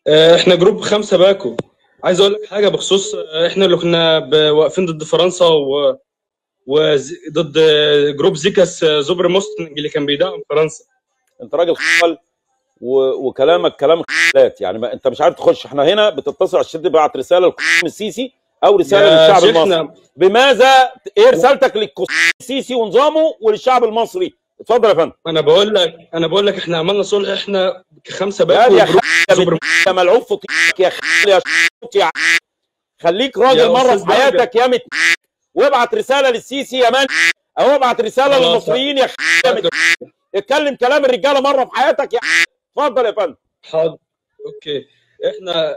احنا جروب 5 باكو. عايز اقول لك حاجه بخصوص احنا اللي كنا واقفين ضد فرنسا وضد جروب زيكاس زوبر موستنج اللي كان بيدعم فرنسا. انت راجل خال وكلامك كلام خالات، يعني ما انت مش عارف تخش. احنا هنا بتتصل عشان تبعت رساله للقائد السيسي او رساله للشعب المصري. بماذا؟ ايه رسالتك للقائد السيسي ونظامه وللشعب المصري؟ اتفضل يا فندم. انا بقول لك احنا عملنا صلح، احنا 5 باكو يا ملعوب في طيبك يا خال يا يا خليك راجل مره في حياتك يا وابعت رساله للسيسي يا مان، او ابعت رساله للمصريين يا خال. اتكلم كلام الرجاله مره في حياتك يا اتفضل يا فندم. حاضر اوكي.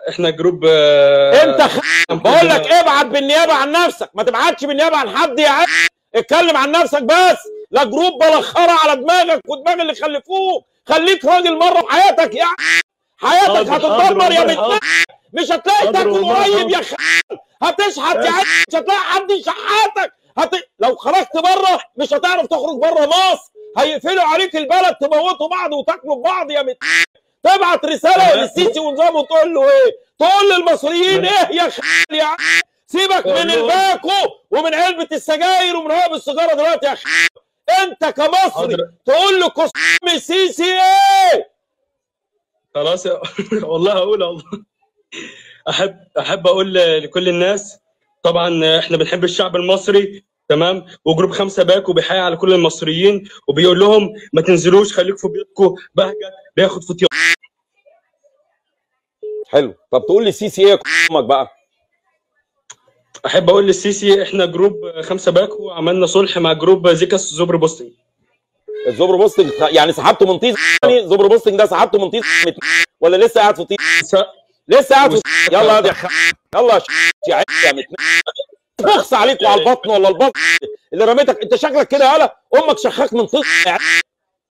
احنا جروب انت بقول لك ابعت بالنيابه عن نفسك، ما تبعتش بالنيابه عن حد يا عم. اتكلم عن نفسك بس، لا جروب بلخره على دماغك ودماغ اللي خلفوه. خليك راجل مره في حياتك يا حياتك هتتدمر يا مش هتلاقي تاكل قريب يا هتشحت يا عم، مش هتلاقي حد يشحتك. لو خرجت بره مش هتعرف تخرج بره مصر، هيقفلوا عليك البلد، تموتوا بعض وتاكلوا ببعض يا تبعت رساله للسيسي ونظامه تقول له ايه؟ تقول للمصريين ايه يا يا عم؟ سيبك من الباكو ومن علبه السجاير ومن هوب السيجاره دلوقتي يا انت كمصري تقول له قسم السيسي ايه؟ خلاص والله هقول والله. احب اقول لكل الناس، طبعا احنا بنحب الشعب المصري تمام، وجروب 5 باكو بيحيي على كل المصريين وبيقول لهم ما تنزلوش، خليكم في بيوتكم. بهجت بياخد فطير. حلو. طب تقول للسيسي ايه امك بقى؟ احب اقول للسيسي احنا جروب 5 باكو عملنا صلح مع جروب زيكاس زوبر بوستنج. الزوبر بوستنج يعني سحبته من طيز يعني؟ زوبر بوستنج ده سحبته من طيز ولا لسه قاعد في طيز؟ لسه قاعد في طيز. يلا يا يلا يا تخص عليك وعلى البطن ولا البطن اللي رميتك. انت شكلك كده يالا امك شخاك من طيز